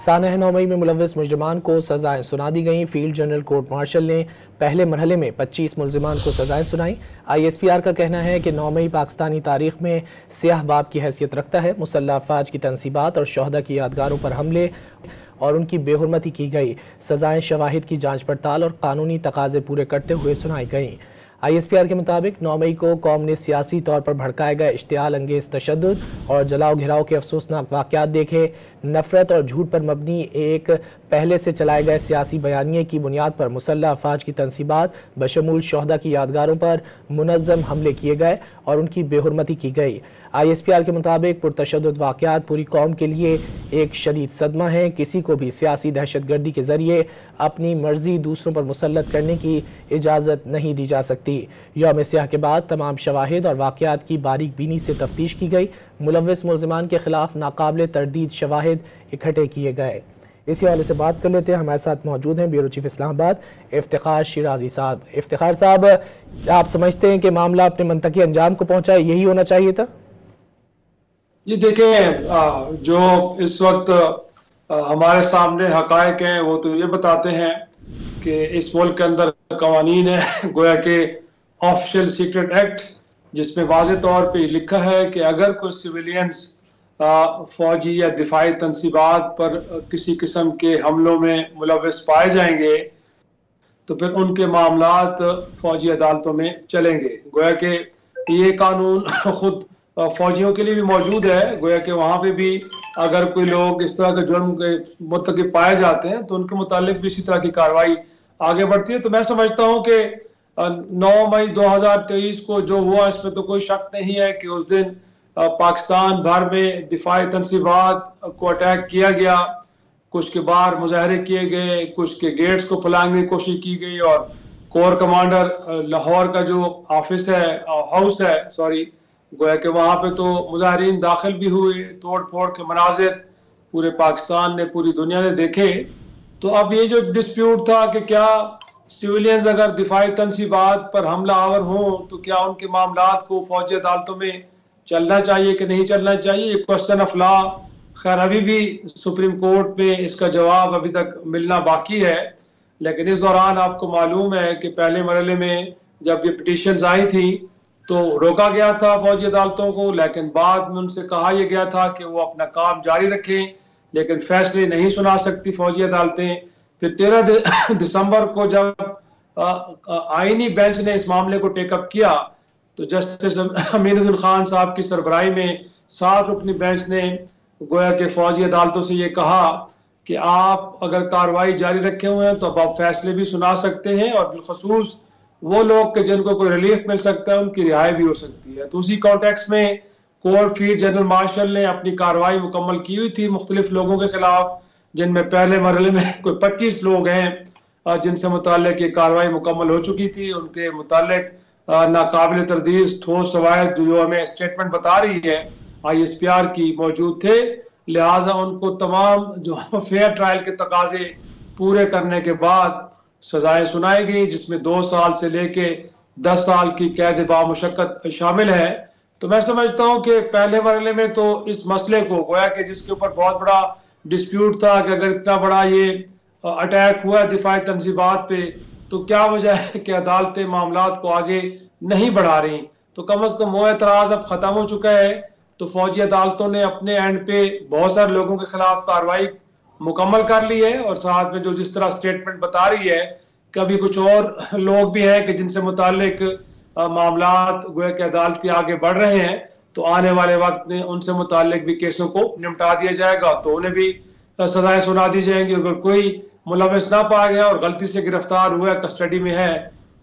سانحہ 9 مئی میں ملوث مجرمان کو سزائیں سنا دی گئیں۔ فیلڈ جنرل کورٹ مارشل نے پہلے مرحلے میں 25 ملزمان کو سزائیں سنائیں۔ ISPR کا کہنا ہے کہ 9 مئی پاکستانی تاریخ میں سیاہ باب کی حیثیت رکھتا ہے۔ مسلح افواج کی تنصیبات اور شہداء کی یادگاروں پر حملے اور ان کی بے حرمتی کی گئی۔ سزائیں شواہد کی جانچ پڑتال اور قانونی تقاضے پورے کرتے ہوئے سنائی گئیں۔ ISPR کے مطابق 9 مئی کو قوم نے سیاسی طور پر بھڑکائے گئے اشتعال انگیز تشدد اور جلاؤ گھراؤ کے افسوسناک واقعات دیکھے۔ نفرت اور جھوٹ پر مبنی ایک پہلے سے چلائے گئے سیاسی بیانیے کی بنیاد پر مسلح افواج کی تنصیبات بشمول شہداء کی یادگاروں پر منظم حملے کیے گئے اور ان کی بے حرمتی کی گئی۔ ISPR کے مطابق پرتشدد واقعات پوری قوم کے لیے ایک شدید صدمہ ہیں۔ کسی کو بھی سیاسی دہشت گردی کے ذریعے اپنی مرضی دوسروں پر مسلط کرنے کی اجازت نہیں دی جا سکتی۔ یوم سیاہ کے بعد تمام شواہد اور واقعات کی باریک بینی سے تفتیش کی گئی۔ ملوث ملزمان کے خلاف ناقابل تردید شواہد اکٹھے کیے گئے۔ اسی حوالے سے بات کر لیتے ہیں، ہمارے ساتھ موجود ہیں بیورو چیف اسلام آباد افتخار شیرازی صاحب۔ افتخار صاحب، آپ سمجھتے ہیں کہ معاملہ اپنے منطقی انجام کو پہنچا ہے، یہی ہونا چاہیے تھا؟ جی دیکھیں، جو اس وقت ہمارے سامنے حقائق ہیں وہ تو یہ بتاتے ہیں کہ اس ملک کے اندر قوانین ہے، گویا کہ آفیشل سیکرٹ ایکٹ، جس میں واضح طور پہ لکھا ہے کہ اگر کوئی سویلینز فوجی یا دفاعی تنصیبات پر کسی قسم کے حملوں میں ملوث پائے جائیں گے تو پھر ان کے معاملات فوجی عدالتوں میں چلیں گے۔ گویا کہ یہ قانون خود فوجیوں کے لیے بھی موجود ہے، گویا کہ وہاں پہ بھی اگر کوئی لوگ اس طرح کے جرم کے مرتکب پائے جاتے ہیں تو ان کے متعلق بھی اسی طرح کی کارروائی آگے بڑھتی ہے۔ تو میں سمجھتا ہوں کہ 9 مئی 2023 کو جو ہوا اس میں تو کوئی شک نہیں ہے کہ اس دن پاکستان بھر میں دفاعی تنصیبات کو اٹیک کیا گیا، کچھ کے باہر مظاہرے کیے گئے، کچھ کے گیٹس کو پھلانگنے کی کوشش کی گئی، اور کور کمانڈر لاہور کا جو آفس ہے، ہاؤس ہے سوری، گویا کہ وہاں پہ تو مظاہرین داخل بھی ہوئے، توڑ پھوڑ کے مناظر پورے پاکستان نے، پوری دنیا نے دیکھے۔ تو اب یہ جو ڈسپیوٹ تھا کہ کیا سویلینز اگر دفاعی تنصیبات پر حملہ آور ہوں تو کیا ان کے معاملات کو فوجی عدالتوں میں چلنا چاہیے کہ نہیں چلنا چاہیے، یہ کوسچن آف لا، خیر ابھی بھی سپریم کورٹ میں اس کا جواب ابھی تک ملنا باقی ہے۔ لیکن اس دوران آپ کو معلوم ہے کہ پہلے مرحلے میں جب یہ پٹیشنز آئی تھی تو روکا گیا تھا فوجی عدالتوں کو، لیکن بعد میں ان سے کہا یہ گیا تھا کہ وہ اپنا کام جاری رکھیں، لیکن فیصلے نہیں سنا سکتی فوجی عدالتیں۔ پھر 13 دسمبر کو جب آئینی بینچ نے اس معاملے کو ٹیک اپ کیا تو جسٹس امین الدین خان صاحب کی سربراہی میں 7 رکنی بینچ نے گویا کہ فوجی عدالتوں سے یہ کہا کہ آپ اگر کارروائی جاری رکھے ہوئے ہیں تو اب آپ فیصلے بھی سنا سکتے ہیں، اور بالخصوص وہ لوگ کہ جن کو کوئی ریلیف مل سکتا ہے ان کی رہائی بھی ہو سکتی ہے۔ تو اسی کانٹیکس میں کورٹ فیلڈ جنرل مارشل نے اپنی کارروائی مکمل کی ہوئی تھی مختلف لوگوں کے خلاف، جن میں پہلے مرحلے میں کوئی 25 لوگ ہیں جن سے متعلق یہ کارروائی مکمل ہو چکی تھی۔ ان کے متعلق ناقابل تردید ٹھوس شواہد جو ہمیں اسٹیٹمنٹ بتا رہی ہے ISPR کی موجود تھے، لہٰذا ان کو تمام جو فیئر ٹرائل کے تقاضے پورے کرنے کے بعد سزائیں سنائی گئی، جس میں 2 سال سے لے کے 10 سال کی قید بامشقت شامل ہے۔ تو میں سمجھتا ہوں کہ پہلے مرحلے میں تو اس مسئلے کو گویا کہ جس کے اوپر بہت بڑا ڈسپیوٹ تھا کہ اگر اتنا بڑا یہ اٹیک ہوا ہے دفاعی تنصیبات پہ تو کیا وجہ ہے کہ عدالتیں معاملات کو آگے نہیں بڑھا رہی، تو کم از کم وہ اعتراض اب ختم ہو چکا ہے۔ تو فوجی عدالتوں نے اپنے اینڈ پہ بہت سارے لوگوں کے خلاف کارروائی مکمل کر لی ہے، اور ساتھ میں جو جس طرح اسٹیٹمنٹ بتا رہی ہے کہ ابھی کچھ اور لوگ بھی ہیں کہ جن سے متعلق معاملات گویا کہ عدالتی آگے بڑھ رہے ہیں، تو آنے والے وقت میں ان سے متعلق بھی کیسوں کو نمٹا دیا جائے گا، تو انہیں بھی سزائیں سنا دی جائیں گی۔ اگر کوئی ملوث نہ پایا گیا اور غلطی سے گرفتار ہوا کسٹڈی میں ہے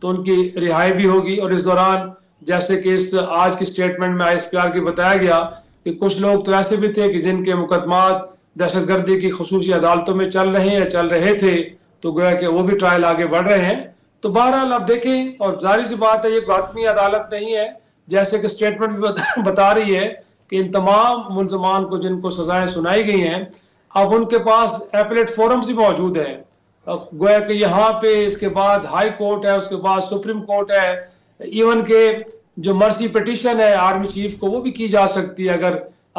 تو ان کی رہائی بھی ہوگی۔ اور اس دوران جیسے کہ اس آج کی سٹیٹمنٹ میں ISPR کی بتایا گیا کہ کچھ لوگ تو ایسے بھی تھے کہ جن کے مقدمات دہشت گردی کی خصوصی عدالتوں میں چل رہے ہیں یا چل رہے تھے، تو گویا کہ وہ بھی ٹرائل آگے بڑھ رہے ہیں۔ تو بہرحال آپ دیکھیں، اور ظاہر سی بات ہے یہ حتمی عدالت نہیں ہے، جیسے کہ سٹیٹمنٹ بھی بتا رہی ہے کہ ان تمام ملزمان کو جن کو سزائیں سنائی گئی ہیں اب ان کے پاس ایپلیٹ فورمز بھی موجود ہیں، گویا کہ یہاں پہ اس کے بعد ہائی کورٹ ہے، اس کے بعد سپریم کورٹ ہے، ایون کہ جو مرسی پٹیشن ہے آرمی چیف کو وہ بھی کی جا سکتی ہے اگر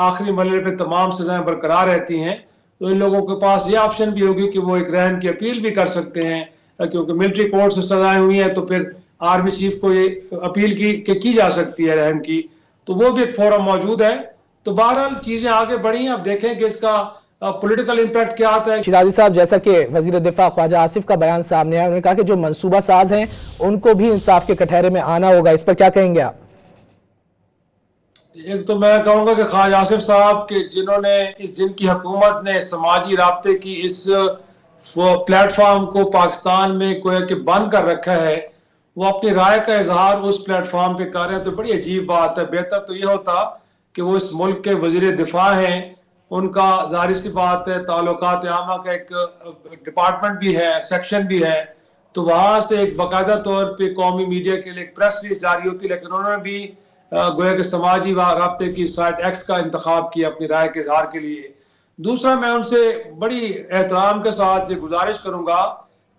آخری مرحلے پہ تمام سزائیں برقرار رہتی ہیں۔ تو ان لوگوں کے پاس یہ آپشن بھی ہوگی کہ وہ ایک رحم کی اپیل بھی کر سکتے ہیں، کیونکہ ملٹری کورٹ سے سزائیں ہوئی ہیں تو پھر آرمی چیف کو یہ اپیل کی جا سکتی ہے رحم کی، تو وہ بھی ایک فورم موجود ہے۔ تو بہرحال چیزیں آگے بڑھی ہیں، اب دیکھیں کہ اس کا پولیٹیکل امپیکٹ کیا آتا ہے۔ شیرازی صاحب، جیسا کہ وزیر دفاع خواجہ آصف کا بیان سامنے آیا، انہوں نے کہا کہ جو منصوبہ ساز ہیں ان کو بھی انصاف کے کٹہرے میں آنا ہوگا، اس پر کیا کہیں گے آپ؟ ایک تو میں کہوں گا کہ خواجہ آصف صاحب کہ جن کی حکومت نے سماجی رابطے کی اس پلیٹ فارم کو پاکستان میں کوئی کہ بند کر رکھا ہے، وہ اپنی رائے کا اظہار اس پلیٹ فارم پہ کر رہے ہیں، تو بڑی عجیب بات ہے۔ بہتر تو یہ ہوتا کہ وہ اس ملک کے وزیر دفاع ہیں، ان کا ظاہر سی بات ہے تعلقات عامہ کا ایک ڈپارٹمنٹ بھی ہے، سیکشن بھی ہے، تو وہاں سے ایک باقاعدہ طور پہ قومی میڈیا کے لیے ایک پریس ریلیز جاری ہوتی، لیکن انہوں نے بھی گویا کہ سماجی رابطے کی سائٹ ایکس کا انتخاب کیا اپنی رائے کے اظہار کے لیے۔ دوسرا، میں ان سے بڑی احترام کے ساتھ یہ گزارش کروں گا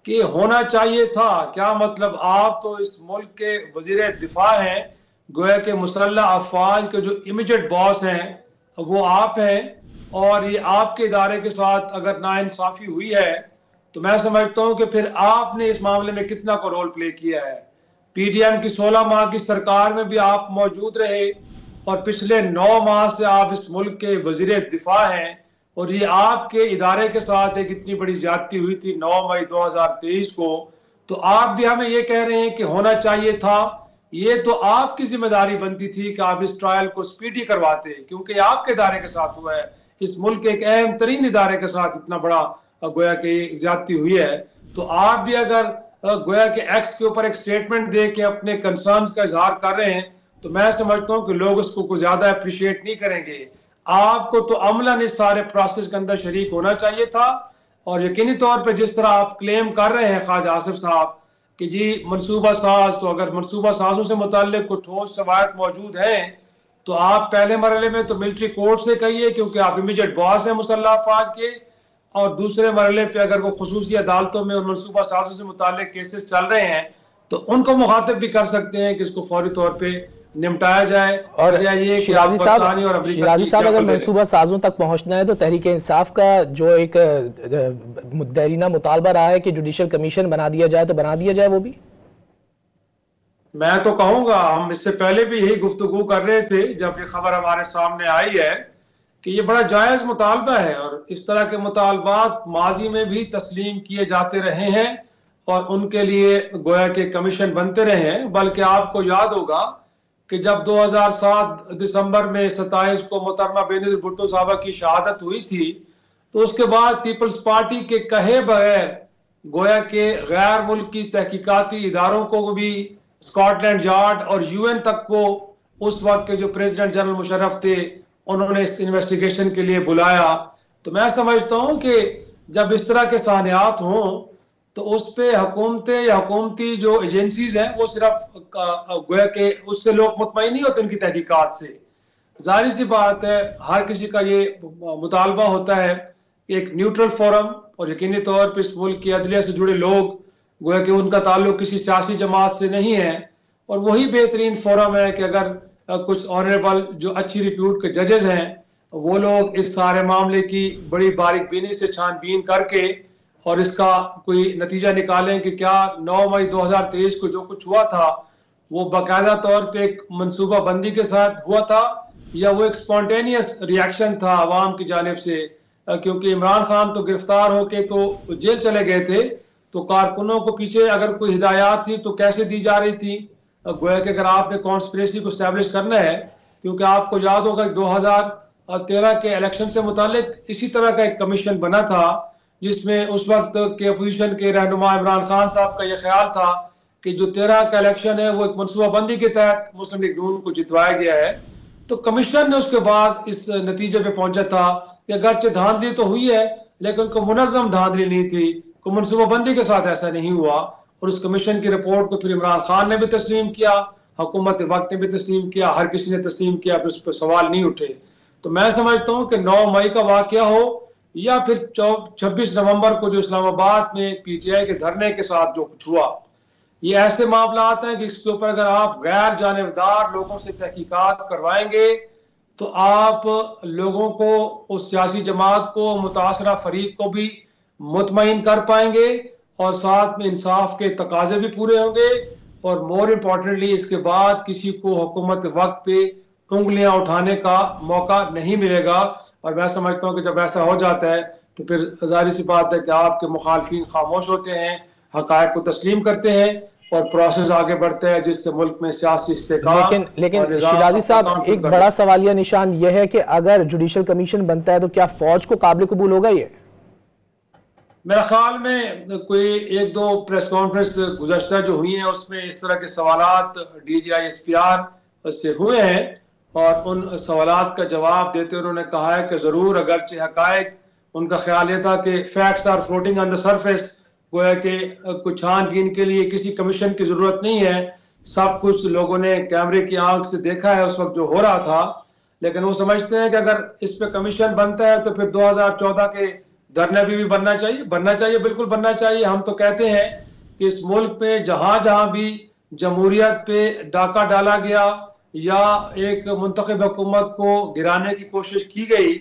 کہ ہونا چاہیے تھا کیا، مطلب آپ تو اس ملک کے وزیر دفاع ہیں، گویا کہ مسلح افواج کے جو امیجیٹ باس ہیں وہ آپ ہیں، اور یہ آپ کے ادارے کے ساتھ اگر ناانصافی ہوئی ہے تو میں سمجھتا ہوں کہ پھر آپ نے اس معاملے میں کتنا کو رول پلے کیا ہے۔ پی ڈی ایم کی 16 ماہ کی سرکار میں بھی آپ موجود رہے، اور پچھلے 9 ماہ سے آپ اس ملک کے وزیر دفاع ہیں، اور یہ آپ کے ادارے کے ساتھ ایک اتنی بڑی زیادتی ہوئی تھی 9 مئی 2023 کو، تو آپ بھی ہمیں یہ کہہ رہے ہیں کہ ہونا چاہیے تھا۔ یہ تو آپ کی ذمہ داری بنتی تھی کہ آپ اس ٹرائل کو سپیڈی کرواتے، کیونکہ یہ آپ کے ادارے کے ساتھ ہوا ہے، اس ملک کے ایک اہم ترین ادارے کے ساتھ اتنا بڑا گویا کہ زیادتی ہوئی ہے۔ تو آپ بھی اگر گویا کہ ایکس کے اوپر ایک سٹیٹمنٹ دے کے اپنے کنسرنز کا اظہار کر رہے ہیں تو میں سمجھتا ہوں کہ لوگ اس کو زیادہ اپریشیٹ نہیں کریں گے۔ آپ کو تو عملاً اس سارے پروسیس کے اندر شریک ہونا چاہیے تھا، اور یقینی طور پہ جس طرح آپ کلیم کر رہے ہیں خواجہ آصف صاحب کہ جی منصوبہ ساز، تو اگر منصوبہ سازوں سے متعلق کچھ ٹھوس شواہد موجود ہیں تو آپ پہلے مرحلے میں تو ملٹری کورٹ سے کہیے، کیونکہ آپ امیجیٹ باس ہیں مسلح افواج کے، اور دوسرے مرحلے پہ اگر وہ خصوصی عدالتوں میں منصوبہ سازوں سے متعلق کیسز چل رہے ہیں تو ان کو مخاطب بھی کر سکتے ہیں کہ اس کو فوری طور پہ نمٹایا جائے۔ اور شیرازی صاحب اگر منصوبہ سازوں تک پہنچنا ہے تو تحریک انصاف کا جو ایک دیرینہ مطالبہ رہا ہے کہ جوڈیشل کمیشن بنا دیا جائے، تو بنا دیا جائے وہ بھی؟ میں تو کہوں گا، ہم اس سے پہلے بھی یہی گفتگو کر رہے تھے جب یہ خبر ہمارے سامنے آئی ہے کہ یہ بڑا جائز مطالبہ ہے، اور اس طرح کے مطالبات ماضی میں بھی تسلیم کیے جاتے رہے ہیں اور ان کے لیے گویا کہ کمیشن بنتے رہے ہیں۔ بلکہ آپ کو یاد ہوگا کہ جب 2007 دسمبر میں 27 کو محترمہ بینظیر بھٹو صاحبہ کی شہادت ہوئی تھی تو اس کے بعد پیپلز پارٹی کے کہے بغیر گویا کہ غیر ملکی تحقیقاتی اداروں کو بھی، اسکاٹ لینڈ یارڈ اور یو این تک کو، اس وقت کے جو پریزیڈنٹ جنرل مشرف تھے انہوں نے اس انویسٹیگیشن کے لیے بلایا۔ تو میں سمجھتا ہوں کہ جب اس طرح کے سانحات ہوں تو اس پہ حکومتیں یا حکومتی جو ایجنسیز ہیں وہ صرف گویا کہ اس سے لوگ مطمئن نہیں ہوتے ان کی تحقیقات سے۔ ظاہر سی بات ہے ہر کسی کا یہ مطالبہ ہوتا ہے کہ ایک نیوٹرل فورم، اور یقینی طور پر اس ملک کی عدلیہ سے جڑے لوگ گویا کہ ان کا تعلق کسی سیاسی جماعت سے نہیں ہے، اور وہی بہترین فورم ہے کہ اگر کچھ آنریبل جو اچھی ریپیوٹ کے ججز ہیں وہ لوگ اس سارے معاملے کی بڑی باریک بینی سے چھان بین کر کے اور اس کا کوئی نتیجہ نکالیں کہ کیا 9 مئی 2023 کو جو کچھ ہوا تھا وہ باقاعدہ طور پہ ایک منصوبہ بندی کے ساتھ ہوا تھا یا وہ ایک سپونٹینیس ریاکشن تھا عوام کی جانب سے، کیونکہ عمران خان تو گرفتار ہو کے تو جیل چلے گئے تھے، تو کارکنوں کو پیچھے اگر کوئی ہدایات تھی تو کیسے دی جا رہی تھی؟ گویا کہ اگر آپ نے کانسپریسی کو اسٹیبلش کرنا ہے، کیونکہ آپ کو یاد ہوگا 2013 کے الیکشن سے متعلق اسی طرح کا ایک کمیشن بنا تھا جس میں اس وقت کے اپوزیشن کے رہنما عمران خان صاحب کا یہ خیال تھا کہ جو 13 کا الیکشن ہے وہ ایک منصوبہ بندی کے تحت مسلم لیگ نون کو جتوایا گیا ہے۔ تو کمشنر نے اس کے بعد اس نتیجے پہ پہنچا تھا کہ اگرچہ دھاندلی تو ہوئی ہے لیکن کوئی منظم دھاندلی نہیں تھی، کوئی منصوبہ بندی کے ساتھ ایسا نہیں ہوا، اور اس کمیشن کی رپورٹ کو پھر عمران خان نے بھی تسلیم کیا، حکومت وقت نے بھی تسلیم کیا، ہر کسی نے تسلیم کیا، پھر اس پہ سوال نہیں اٹھے۔ تو میں سمجھتا ہوں کہ 9 مئی کا واقعہ ہو یا پھر 26 نومبر کو جو اسلام آباد میں پی ٹی آئی کے دھرنے کے ساتھ جو کچھ ہوا، یہ ایسے معاملات ہیں کہ اس کے اوپر اگر آپ غیر جانبدار لوگوں سے تحقیقات کروائیں گے تو آپ لوگوں کو, اس سیاسی جماعت کو, متاثرہ فریق کو بھی مطمئن کر پائیں گے, اور ساتھ میں انصاف کے تقاضے بھی پورے ہوں گے, اور مور امپورٹنٹلی اس کے بعد کسی کو حکومت وقت پہ انگلیاں اٹھانے کا موقع نہیں ملے گا. اور میں سمجھتا ہوں کہ جب ایسا ہو جاتا ہے تو پھر ظاہر سی بات ہے کہ آپ کے مخالفین خاموش ہوتے ہیں, حقائق کو تسلیم کرتے ہیں, اور پروسیس آگے بڑھتا ہے جس سے ملک میں سیاسی استحکام لیکن اور نظام شیرازی اپنا صاحب کام شروع ایک کر بڑا دے. سوالیہ نشان یہ ہے کہ اگر جوڈیشل کمیشن بنتا ہے تو کیا فوج کو قابل قبول ہوگا یہ؟ میرا خیال میں کوئی ایک دو پریس کانفرنس گزشتہ جو ہوئی ہیں اس میں اس طرح کے سوالات D G I S P R سے ہوئے ہیں, اور ان سوالات کا جواب دیتے انہوں نے کہا ہے کہ ضرور, اگرچہ حقائق, ان کا خیال یہ تھا کہ facts are floating on the surface, گویا کہ کچھ چھان بین کے لیے کسی کمیشن کی ضرورت نہیں ہے, سب کچھ لوگوں نے کیمرے کی آنکھ سے دیکھا ہے اس وقت جو ہو رہا تھا. لیکن وہ سمجھتے ہیں کہ اگر اس پہ کمیشن بنتا ہے تو پھر 2014 کے دھرنے بھی بننا چاہیے, بالکل بننا چاہیے. ہم تو کہتے ہیں کہ اس ملک پہ جہاں جہاں بھی جمہوریت پہ ڈاکہ ڈالا گیا یا ایک منتخب حکومت کو گرانے کی کوشش کی گئی,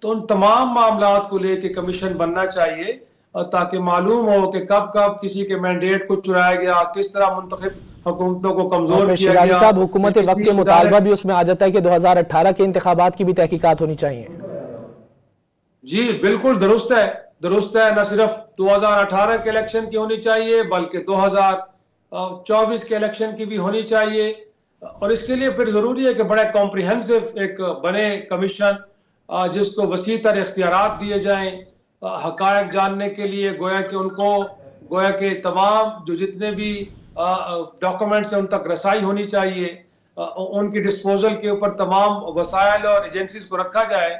تو ان تمام معاملات کو لے کے کمیشن بننا چاہیے, تاکہ معلوم ہو کہ کب کب کسی کے مینڈیٹ کو چرایا گیا, کس طرح منتخب حکومتوں کو اور کمزور پھر کیا شیرازی گیا, صاحب یا حکومت وقت کسی کے ادارے مطالبہ بھی اس میں آ جاتا ہے کہ 2018 کے انتخابات کی بھی تحقیقات ہونی چاہیے. جی بالکل درست ہے, نہ صرف 2018 کے الیکشن کی ہونی چاہیے بلکہ 2024 کے الیکشن کی بھی ہونی چاہیے. اور اس کے لیے پھر ضروری ہے کہ بڑا کمپریہنسو ایک بنے کمیشن, جس کو وسیع تر اختیارات دیے جائیں حقائق جاننے کے لیے, گویا کہ ان کو, گویا کہ تمام جو جتنے بھی ڈاکومنٹس ہیں ان تک رسائی ہونی چاہیے, ان کی ڈسپوزل کے اوپر تمام وسائل اور ایجنسیز کو رکھا جائے,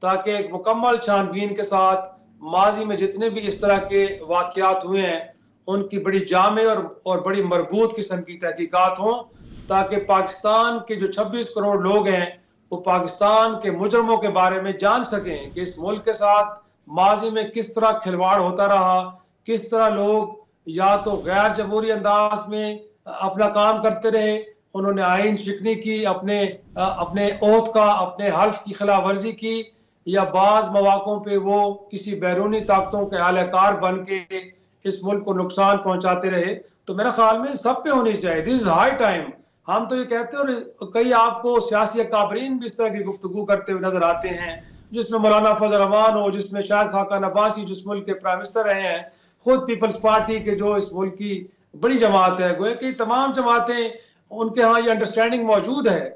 تاکہ ایک مکمل چھان بین کے ساتھ ماضی میں جتنے بھی اس طرح کے واقعات ہوئے ہیں ان کی بڑی جامع اور بڑی مربوط قسم کی تحقیقات ہوں, تاکہ پاکستان کے جو 26 کروڑ لوگ ہیں وہ پاکستان کے مجرموں کے بارے میں جان سکیں کہ اس ملک کے ساتھ ماضی میں کس طرح کھلواڑ ہوتا رہا, کس طرح لوگ یا تو غیر جمہوری انداز میں اپنا کام کرتے رہے, انہوں نے آئین شکنی کی, اپنے عہد کا, اپنے حلف کی خلاف ورزی کی, یا بعض مواقعوں پہ وہ کسی بیرونی طاقتوں کے اہل کار بن کے اس ملک کو نقصان پہنچاتے رہے. تو میرا خیال میں سب پہ ہونی چاہیے, دس از ہائی ٹائم. ہم تو یہ کہتے ہیں, اور کئی آپ کو سیاسی اکابرین بھی اس طرح کی گفتگو کرتے ہوئے نظر آتے ہیں, جس میں مولانا فضل الرحمان ہو, جس میں شاہد خاقان عباسی جس ملک کے پرائم منسٹر رہے ہیں, خود پیپلز پارٹی کے جو اس ملک کی بڑی جماعت ہے, گویا کہ تمام جماعتیں, ان کے ہاں یہ انڈرسٹینڈنگ موجود ہے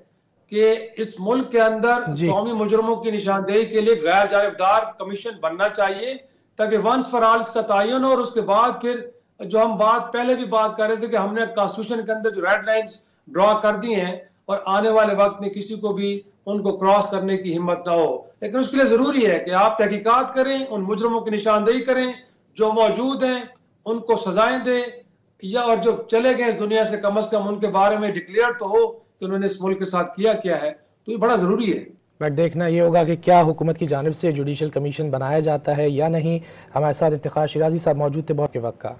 کہ اس ملک کے اندر قومی مجرموں کی نشاندہی کے لیے غیر جانبدار کمیشن بننا چاہیے, تاکہ ونس فار آل اس کا تعین ہو. اور اس کے بعد پھر جو ہم پہلے بھی بات کر رہے تھے کہ ہم نے کانسٹیٹیوشن کے اندر جو ریڈ لائنز ڈرا کر دی ہیں, اور آنے والے وقت میں کسی کو بھی ان کو کراس کرنے کی ہمت نہ ہو. لیکن اس کے لیے ضروری ہے کہ آپ تحقیقات کریں, ان مجرموں کی نشاندہی کریں جو موجود ہیں, ان کو سزائیں دیں, یا اور جو چلے گئے اس دنیا سے کم از کم ان کے بارے میں ڈکلیئر تو ہو کہ انہوں نے اس ملک کے ساتھ کیا ہے. تو یہ بڑا ضروری ہے. بٹ دیکھنا یہ ہوگا کہ کیا حکومت کی جانب سے جوڈیشل کمیشن بنایا جاتا ہے یا نہیں. ہمارے ساتھ افتخار شیرازی صاحب موجود تھے, بہت کے وقت کا